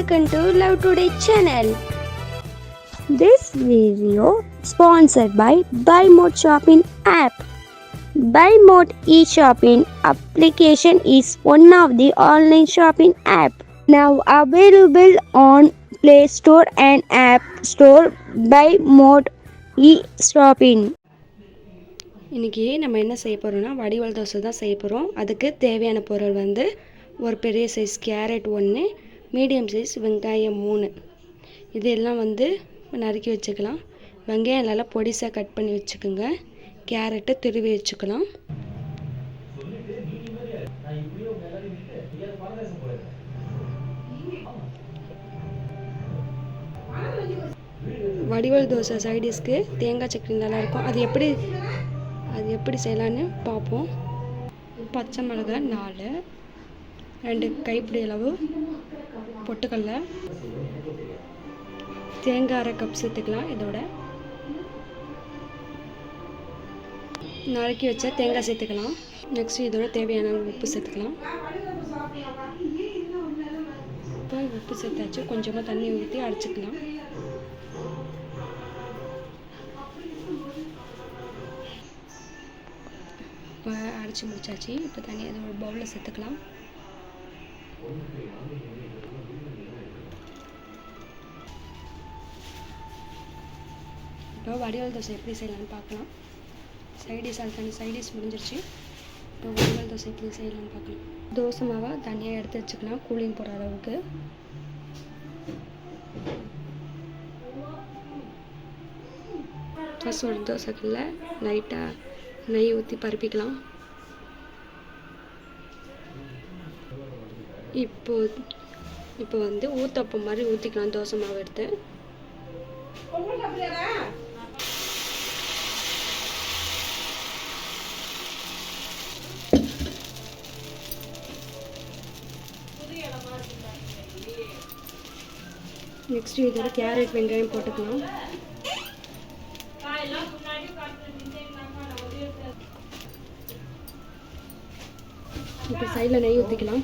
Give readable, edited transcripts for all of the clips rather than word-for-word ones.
welcome to Love Today channel. This video sponsored by Buy Mode Shopping app. Buy Mode e-shopping application is one of the online shopping app now available on Play Store and App Store. Buy Mode e-shopping. இன்றைக்கி நம்ம என்ன செய்ய போகிறோம்னா வடிவல் தோசை தான் செய்ய போகிறோம். அதுக்கு தேவையான பொருள் வந்து ஒரு பெரிய சைஸ் கேரட் 1, மீடியம் சைஸ் வெங்காயம் 3, இதெல்லாம் வந்து நறுக்கி வச்சுக்கலாம். வெங்காயம் நல்லா பொடிசாக கட் பண்ணி வச்சுக்கோங்க. கேரட்டை துருவி வச்சுக்கலாம். வடிவல் தோசை சைடிஷ்க்கு தேங்காய் சட்னி நல்லாயிருக்கும். அது எப்படி செய்யலான்னு பார்ப்போம். பச்சை மிளகாய் 4, 2 கைப்பிடி அளவு பொட்டுக்கடலை, தேங்காய் 1/2 கப் சேர்த்துக்கலாம். இதோட நறுக்கி வச்ச தேங்காய் சேர்த்துக்கலாம். நெக்ஸ்ட் இதோட தேவையான உப்பு சேர்த்துக்கலாம். இப்போ உப்பு சேர்த்தாச்சு. கொஞ்சமாக தண்ணி ஊற்றி அரைச்சிக்கலாம். இப்போ அரைச்சி முடிச்சாச்சு. இப்போ தண்ணி அதை ஒரு பவுலில் சேர்த்துக்கலாம். இப்போ வடிவல் தோசை எப்படி செய்யலான்னு பார்க்கலாம். சைடிஷ் முடிஞ்சிருச்சு. இப்போ வடிவல் தோசை எப்படி செய்யலான்னு பார்க்கலாம். தோசை மாவை தனியாக எடுத்து வச்சுக்கலாம் கூலிங் போகிற அளவுக்கு. ஃபஸ்ட் ஒரு தோசைக்குள்ள லைட்டாக நெய் ஊற்றி பரப்பிக்கலாம். இப்போ வந்து ஊத்தப்பம் மாதிரி ஊற்றிக்கலாம் தோசை மாவு எடுத்து. நெக்ஸ்ட் இதோட கேரட் வெங்காயம் போட்டுக்கலாம். இப்போ சைடில் நெய் ஊற்றிக்கலாம்.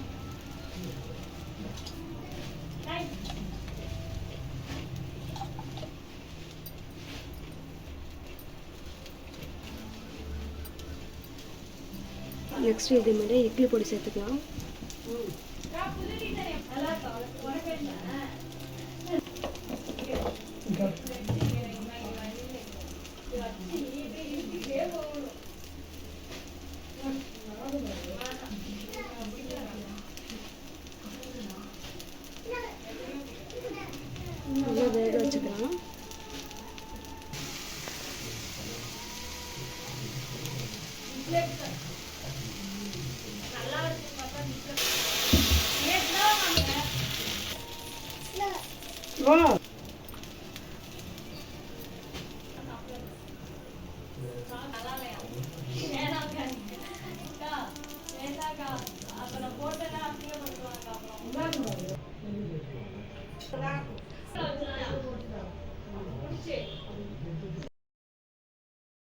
நெக்ஸ்ட் இதே மாதிரி இட்லி பொடி சேர்த்துக்கலாம். நல்லா வேக வச்சுக்கலாம்.